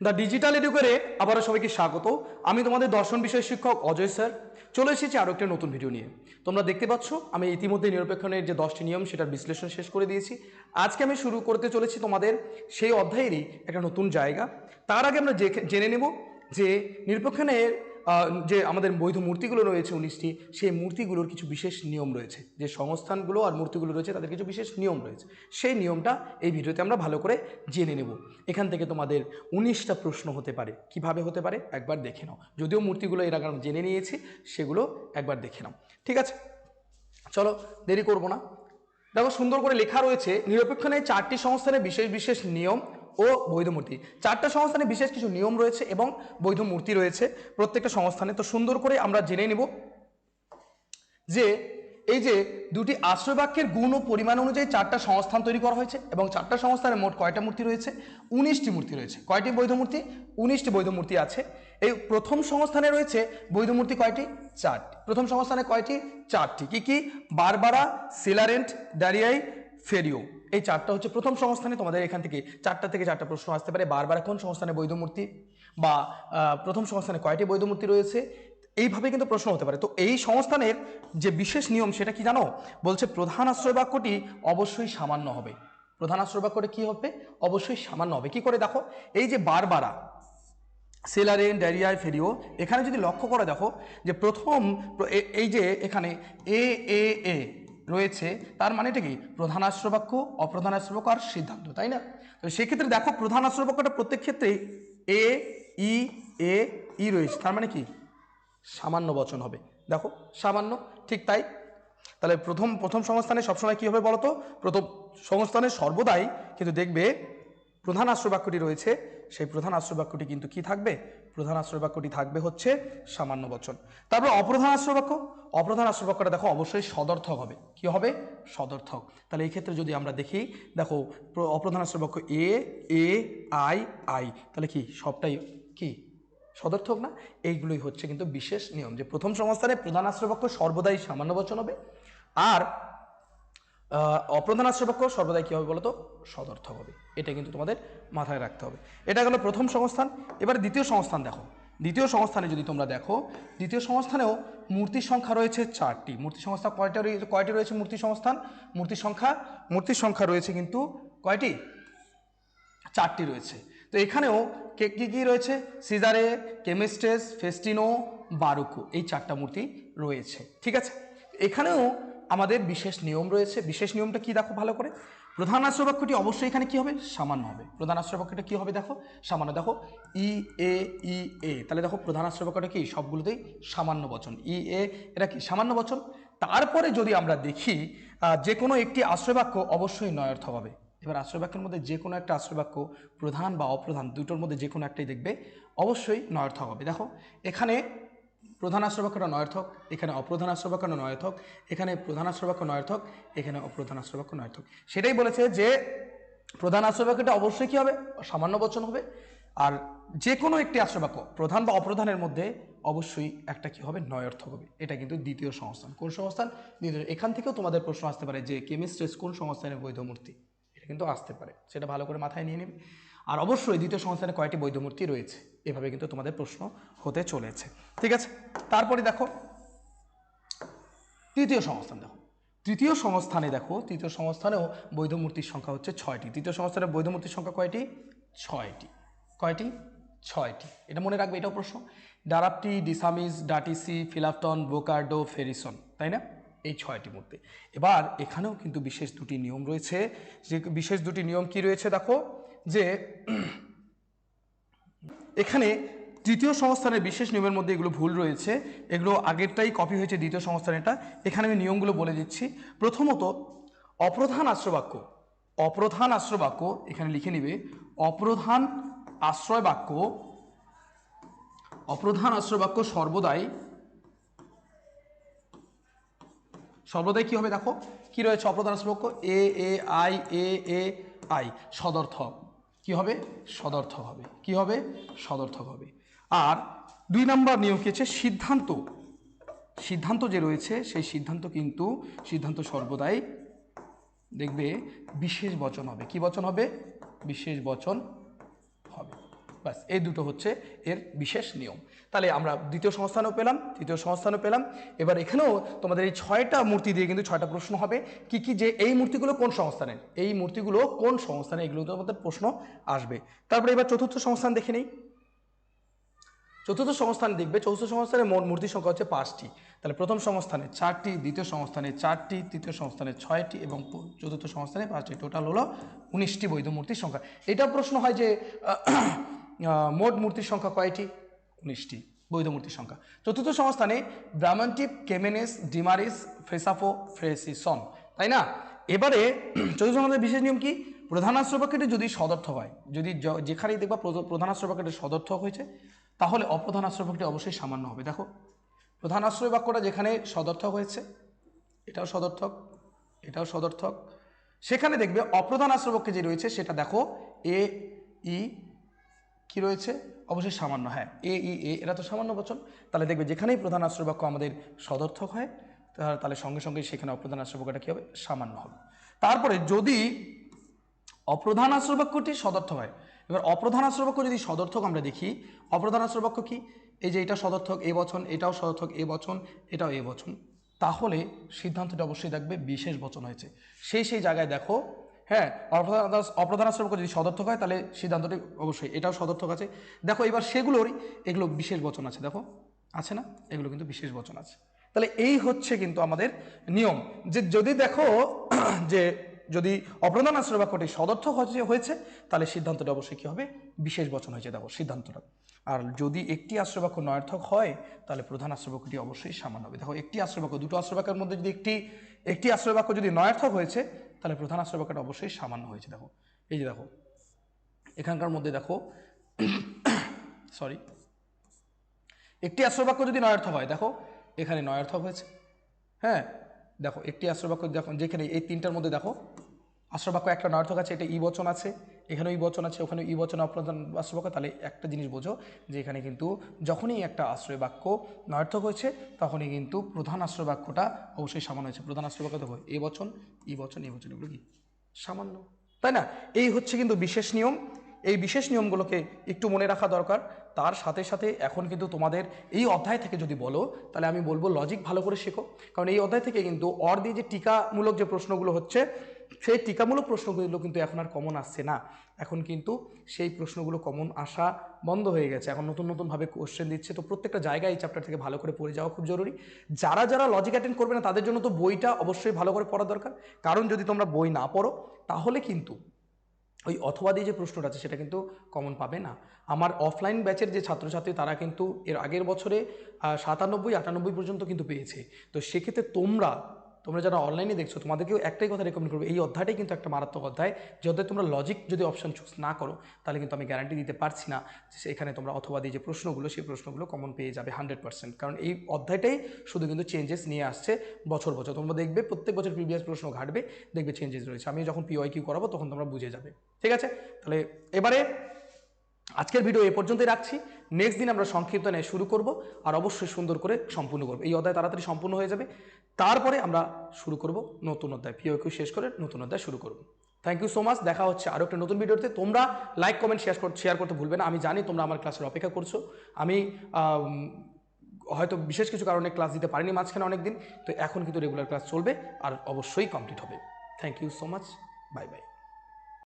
The digital এডুকেরে আবারও সবাইকে স্বাগত। আমি তোমাদের দর্শন বিষয় শিক্ষক অজয় স্যার চলে এসেছি আরও একটা নতুন ভিডিও নিয়ে। তোমরা দেখতে পাচ্ছ আমি ইতিমধ্যে নিরপেক্ষণের যে 10টি নিয়ম সেটার বিশ্লেষণ শেষ করে দিয়েছি। আজকে আমি শুরু করতে চলেছি তোমাদের সেই অধ্যায়েরই একটা নতুন জায়গা। তার আগে আমরা জেনে নেব যে নিরপেক্ষণের যে আমাদের বৈধ মূর্তিগুলো রয়েছে 19টি, সেই মূর্তিগুলোর কিছু বিশেষ নিয়ম রয়েছে। যে সংস্থানগুলো আর মূর্তিগুলো রয়েছে তাদের কিছু বিশেষ নিয়ম রয়েছে, সেই নিয়মটা এই ভিডিওতে আমরা ভালো করে জেনে নেব। এখান থেকে তোমাদের 19টা প্রশ্ন হতে পারে। কিভাবে হতে পারে একবার দেখে নাও, যদিও মূর্তিগুলো এর আগে আমরা জেনে নিয়েছি, সেগুলো একবার দেখে নাও। ঠিক আছে, চলো দেরি করব না। দেখো সুন্দর করে লেখা রয়েছে নিরপেক্ষণে 4টি সংস্থানের বিশেষ বিশেষ নিয়ম ও বৈধ মূর্তি। 4টা সংস্থানে বিশেষ কিছু নিয়ম রয়েছে এবং বৈধ মূর্তি রয়েছে প্রত্যেকটা সংস্থানে। তো সুন্দর করে আমরা জেনে নেব যে এই যে দুটি আশ্রয় বাক্যের গুণ ও পরিমাণ অনুযায়ী 4টা সংস্থান তৈরি করা হয়েছে এবং 4টা সংস্থানে মোট কয়টা মূর্তি রয়েছে? 19টি মূর্তি রয়েছে। কয়টি বৈধ মূর্তি? 19টি বৈধ মূর্তি আছে। এই প্রথম সংস্থানে রয়েছে বৈধ মূর্তি কয়টি? 4টি। প্রথম সংস্থানে কয়টি? 4টি। কি কি? বারবারা, সিলারেন্ট, ডারিয়াই, ফেরিও। এই 4টা হচ্ছে প্রথম সংস্থানে। তোমাদের এখান থেকে 4টা থেকে 4টা প্রশ্ন আসতে পারে। বারবারা কোন সংস্থানে বৈধ মূর্তি, বা প্রথম সংস্থানে কয়টি বৈধ মূর্তি রয়েছে, এইভাবে কিন্তু প্রশ্ন হতে পারে। তো এই সংস্থানের যে বিশেষ নিয়ম সেটা কি জানো? বলছে প্রধান আশ্রয় বাক্যটি অবশ্যই সামান্য হবে। প্রধান আশ্রয় বাক্যটি কি হবে? অবশ্যই সামান্য হবে। কি করে দেখো, এই যে বারবারা, সেলারেন, ডারিয়ায়, ফেরিও, এখানে যদি লক্ষ্য করে দেখো যে প্রথম এই যে এখানে এ এ এ রয়েছে, তার মানেটা কি? প্রধান আশ্রয় বাক্য, অপ্রধান আশ্রয় বাক্য আর সিদ্ধান্ত, তাই না? তো সেক্ষেত্রে দেখো প্রধান আশ্রয় বাক্যটা প্রত্যেক ক্ষেত্রেই এ ই এ ই রয়েছে, তার মানে কি? সামান্য বচন হবে। দেখো সামান্য, ঠিক তাই। তাহলে প্রথম সংস্থানে সবসময় কি হবে বলতো? প্রথম সংস্থানে সর্বদাই কিন্তু দেখবে প্রধান আশ্রয় বাক্যটি রয়েছে, সেই প্রধান আশ্রয় বাক্যটি কিন্তু কি থাকবে? প্রধান আশ্রয় বাক্যটি থাকবে হচ্ছে সামান্য বচন। তারপর অপ্রধান আশ্রয় বাক্য, অপ্রধান আশ্রয় বাক্যটা দেখো অবশ্যই সদর্থক হবে। কি হবে? সদর্থক। তাহলে এই ক্ষেত্রে যদি আমরা দেখি, দেখো অপ্রধান আশ্রয় বাক্য এ এ আই আই, তাহলে কি সবটাই কি সদর্থক না? এইগুলোই হচ্ছে কিন্তু বিশেষ নিয়ম, যে প্রথম সংস্থানে প্রধান আশ্রয় বাক্য সর্বদাই সামান্য বচন হবে, আর অপ্রধান আশ্রয় বাক্য সর্বদাই কী হবে বলতো? সদর্থক হবে। এটা কিন্তু তোমাদের মাথায় রাখতে হবে। এটা গেল প্রথম সংস্থান। এবার দ্বিতীয় সংস্থান দেখো। দ্বিতীয় সংস্থানে যদি তোমরা দেখো, দ্বিতীয় সংস্থানেও মূর্তির সংখ্যা রয়েছে 4টি। মূর্তি সংস্থা কয়টি রয়েছে? মূর্তি সংস্থান, মূর্তির সংখ্যা রয়েছে কিন্তু কয়টি? 4টি রয়েছে। তো এখানেও কি রয়েছে? সিজারে, কেমিস্টেস, ফেস্টিনো, বারুকো, এই 4টা মূর্তি রয়েছে। ঠিক আছে, এখানেও আমাদের বিশেষ নিয়ম রয়েছে। বিশেষ নিয়মটা কি দেখো ভালো করে। প্রধান আশ্রয় বাক্যটি অবশ্যই এখানে কি হবে? সামান্য হবে। প্রধান আশ্রয় বাক্যটা কি হবে দেখো? সামান্য। দেখো ই এ ই এ, তাহলে দেখো প্রধান আশ্রয় বাক্যটা কি? সবগুলোতেই সামান্য বচন। ই এ, এটা কি? সামান্য বচন। তারপরে যদি আমরা দেখি যে কোনো একটি আশ্রয় বাক্য অবশ্যই নয়ার্থক হবে। এবার আশ্রয় বাক্যের মধ্যে যে কোনো একটা আশ্রয় বাক্য, প্রধান বা অপ্রধান দুটোর মধ্যে যে কোনো একটাই দেখবে অবশ্যই নয়ার্থক হবে। দেখো এখানে প্রধান আশ্রয় বাক্যটা নয়ার্থক, এখানে অপ্রধান আশ্রয় বাক্য নয়ার্থক, এখানে প্রধান আশ্রয় বাক্য নয়ার্থক, এখানে অপ্রধান আশ্রয় বাক্য নয়ার্থক। সেটাই বলেছে যে প্রধান আশ্রয় বাক্যটা অবশ্যই কি হবে? সামান্য বচন হবে। আর যে কোনো একটি আশ্রয় বাক্য প্রধান বা অপ্রধানের মধ্যে অবশ্যই একটা কি হবে? নয়ার্থক হবে। এটা কিন্তু দ্বিতীয় সংস্থান। কোন সংস্থান? দ্বিতীয়। এখান থেকেও তোমাদের প্রশ্ন আসতে পারে যে কেমিস্ট্রেস কোন সংস্থানের বৈধ মূর্তি, এটা কিন্তু আসতে পারে, সেটা ভালো করে মাথায় নিয়ে নেবে। আর অবশ্যই দ্বিতীয় সংস্থানে কয়টি বৈধ মূর্তি রয়েছে, এভাবে কিন্তু তোমাদের প্রশ্ন হতে চলেছে। ঠিক আছে, তারপরে দেখো তৃতীয় সংস্থান। দেখো তৃতীয় সংস্থানে, দেখো তৃতীয় সংস্থানেও বৈধ মূর্তির সংখ্যা হচ্ছে 6টি। তৃতীয় সংস্থানের বৈধ মূর্তির সংখ্যা কয়টি? 6টি। কয়টি? 6টি। এটা মনে রাখবে, এটাও প্রশ্ন। ডারাপ্টি, ডিসামিস, ডাটিসি, ফিলাফটন, বোকার্ডো, ফেরিসন, তাই না? এই 6টি মূর্তি। এবার এখানেও কিন্তু বিশেষ দুটি নিয়ম রয়েছে। যে বিশেষ দুটি নিয়ম কি রয়েছে দেখো, যে এখানে তৃতীয় সংস্থানের বিশেষ নিয়মের মধ্যে এগুলো ভুল রয়েছে, এগুলো আগেরটাই কপি হয়েছে দ্বিতীয় সংস্থানেরটা। এখানে আমি নিয়মগুলো বলে দিচ্ছি। প্রথমত অপ্রধান আশ্রয় বাক্য, অপ্রধান আশ্রয় বাক্য এখানে লিখে নিবে। অপ্রধান আশ্রয় বাক্য, অপ্রধান আশ্রয় বাক্য সর্বদাই কি হবে? দেখো কি রয়েছে অপ্রধান আশ্রয় বাক্য? এ A I A A I, সদর্থক। কি হবে? সদর্থক হবে। কি হবে? সদর্থক হবে। আর 2 নম্বর নিয়ম কি হচ্ছে? সিদ্ধান্ত। সিদ্ধান্ত যে রয়েছে সেই সিদ্ধান্ত সর্বদাই দেখবে বিশেষ বচন হবে। কি বচন হবে? বিশেষ বচন হবে। ব্যাস এই দুটো হচ্ছে এর বিশেষ নিয়ম। তাহলে আমরা দ্বিতীয় সংস্থানও পেলাম, তৃতীয় সংস্থানও পেলাম। এবার এখানেও তোমাদের এই 6টা মূর্তি দিয়ে কিন্তু 6টা প্রশ্ন হবে। কি কি, যে এই মূর্তিগুলো কোন সংস্থানের, এই মূর্তিগুলো কোন সংস্থানে, এগুলো তোমাদের প্রশ্ন আসবে। তারপরে এবার চতুর্থ সংস্থান দেখে নেই। চতুর্থ সংস্থানে দেখবে, চতুর্থ সংস্থানে মোট মূর্তির সংখ্যা হচ্ছে 5টি। তাহলে প্রথম সংস্থানে 4টি, দ্বিতীয় সংস্থানে 4টি, তৃতীয় সংস্থানে 6টি এবং চতুর্থ সংস্থানে 5টি, টোটাল হলো 19টি বৈধ মূর্তির সংখ্যা। এটা প্রশ্ন হয় যে মোট মূর্তির সংখ্যা কয়টি? 19টি বৈধ মূর্তির সংখ্যা। চতুর্থ সংস্থানে ব্রাহ্মণটিপ, কেমেনেস, ডিমারিস, ফেসাফো, ফ্রেসিসন, তাই না? এবারে চতুর্থ সংস্থানের বিশেষ নিয়ম কি? প্রধানাশ্রয় বাক্যটি যদি সদর্থক হয়, যদি যেখানেই দেখবা প্রধানাশ্রয় বাক্যটি সদর্থক হয়েছে, তাহলে অপ্রধান আশ্রয় বাক্যটি অবশ্যই সামান্য হবে। দেখো প্রধান আশ্রয় বাক্যটা যেখানে সদর্থক হয়েছে, এটাও সদর্থক, এটাও সদর্থক, সেখানে দেখবে অপ্রধান আশ্রয় বাক্য যে রয়েছে সেটা দেখো এ ই কি রয়েছে, অবশ্যই সামান্য। হ্যাঁ, এ ই এ, এরা তো সামান্য বচন। তাহলে দেখবে যেখানেই প্রধান আশ্রয় বাক্য আমাদের সদর্থক হয়, তাহলে সঙ্গে সঙ্গে সেখানে অপ্রধান আশ্রয় বাক্যটা কী হবে? সামান্য হবে। তারপরে যদি অপ্রধান আশ্রয় বাক্যটি সদর্থক হয়, এবার অপ্রধান আশ্রয় বাক্য যদি সদর্থক আমরা দেখি, অপ্রধান আশ্রয় বাক্য কি? এই যে এটা সদর্থক এ বচন, এটাও সদর্থক এ বচন, এটাও এ বচন, তাহলে সিদ্ধান্তটা অবশ্যই দেখবে বিশেষ বচন হয়েছে। সেই জায়গায় দেখো, হ্যাঁ, অপ্রধান আশ্রয় বাক্য যদি সদর্থক হয় তাহলে সিদ্ধান্তটি অবশ্যই এটাও সদর্থক আছে। দেখো এবার এগুলো বিশেষ বচন আছে, দেখো আছে না, এগুলো কিন্তু বিশেষ বচন আছে। তাহলে এই হচ্ছে কিন্তু আমাদের নিয়ম, যে যদি দেখো যে যদি অপ্রধান আশ্রয় বাক্যটি সদর্থক হয়েছে তাহলে সিদ্ধান্তটা অবশ্যই কী হবে? বিশেষ বচন হয়েছে, দেখো সিদ্ধান্তটা। আর যদি একটি আশ্রয় বাক্য নয়ার্থক হয় তাহলে প্রধান আশ্রয় বাক্যটি অবশ্যই সামান্য হবে। দেখো একটি আশ্রয় বাক্য, দুটো আশ্রয় বাক্যের মধ্যে যদি একটি আশ্রয় বাক্য যদি নয়ার্থক হয়েছে তাহলে প্রধান আশ্রয় বাক্যটা অবশ্যই সামান্য হয়েছে। দেখো এই যে দেখো এখানকার মধ্যে দেখো সরি, একটি আশ্রয় বাক্য যদি নয়ার্থক হয়, দেখো এখানে নয়ার্থক হয়েছে। হ্যাঁ, দেখো একটি আশ্রয় বাক্য যখন, যেখানে এই তিনটার মধ্যে দেখো আশ্রয় বাক্য একটা নয়ার্থক আছে, এটা ই বচন আছে, এখানেও ই বচন আছে, ওখানে ই বচন অপ্রধান আশ্রয় বাক্য। তাহলে একটা জিনিস বোঝো যে এখানে কিন্তু যখনই একটা আশ্রয় বাক্য নয়ার্থক হয়েছে তখনই কিন্তু প্রধান আশ্রয় বাক্যটা অবশ্যই সামান্য হয়েছে। প্রধান আশ্রয় বাক্য দেখো এ বচন, ই বচন, এ বচন, এগুলো কি সামান্য, তাই না? এই হচ্ছে কিন্তু বিশেষ নিয়ম। এই বিশেষ নিয়মগুলোকে একটু মনে রাখা দরকার। তার সাথে সাথে এখন কিন্তু তোমাদের এই অধ্যায় থেকে যদি বলো তাহলে আমি বলবো লজিক ভালো করে শেখো, কারণ এই অধ্যায় থেকে কিন্তু অর দিয়ে যে টিকামূলক যে প্রশ্নগুলো হচ্ছে সেই টিকামূলক প্রশ্নগুলো কিন্তু এখন আর কমন আসছে না। এখন কিন্তু সেই প্রশ্নগুলো কমন আসা বন্ধ হয়ে গেছে, এখন নতুন নতুনভাবে কোশ্চেন দিচ্ছে। তো প্রত্যেকটা জায়গায় এই চ্যাপ্টার থেকে ভালো করে পড়ে যাওয়া খুব জরুরি। যারা লজিক অ্যাটেন্ড করবে না তাদের জন্য তো বইটা অবশ্যই ভালো করে পড়া দরকার, কারণ যদি তোমরা বই না পড়ো তাহলে কিন্তু ওই অথবা দিয়ে যে প্রশ্নটা আছে সেটা কিন্তু কমন পাবে না। আমার অফলাইন ব্যাচের যে ছাত্রছাত্রী তারা কিন্তু এর আগের বছরে 97-98 পর্যন্ত কিন্তু পেয়েছে। তো সেক্ষেত্রে তোমরা যারা অনলাইনে দেখছো তোমাদেরকেও একটাই কথা রেকমেন্ড করবো, এই অধ্যায়টাই কিন্তু একটা মারাত্মক অধ্যায়, যে অধ্যায় তোমরা লজিক যদি অপশন চুজ না করো তাহলে কিন্তু আমি গ্যারান্টি দিতে পারছি না যে এখানে তোমরা অথবা দিয়ে যে প্রশ্নগুলো সেই প্রশ্নগুলো কমন পেয়ে যাবে 100%। কারণ এই অধ্যায়টাই শুধু কিন্তু চেঞ্জেস নিয়ে আসছে বছর বছর। তোমরা দেখবে প্রত্যেক বছর প্রিভিয়াস প্রশ্ন ঘাটবে, দেখবে চেঞ্জেস রয়েছে। আমি যখন PYQ করাবো তখন তোমরা বুঝে যাবে। ঠিক আছে, তাহলে এবারে আজকের ভিডিও এ পর্যন্তই রাখছি। নেক্সট দিন আমরা সংক্ষিপ্ত নিয়ে শুরু করব, আর অবশ্যই সুন্দর করে সম্পূর্ণ করব। এই অধ্যায় তাড়াতাড়ি সম্পূর্ণ হয়ে যাবে, তারপরে আমরা শুরু করব নতুন অধ্যায়। PYQ শেষ করে নতুন অধ্যায় শুরু করব। Thank you so much. দেখা হচ্ছে আরও একটা নতুন ভিডিওতে। তোমরা লাইক কমেন্ট শেয়ার করতে ভুলবে না। আমি জানি তোমরা আমার ক্লাসের অপেক্ষা করছো। আমি হয়তো বিশেষ কিছু কারণে ক্লাস দিতে পারিনি মাঝখানে অনেক দিন, তো এখন কিন্তু রেগুলার ক্লাস চলবে আর অবশ্যই কমপ্লিট হবে। Thank you so much, bye by.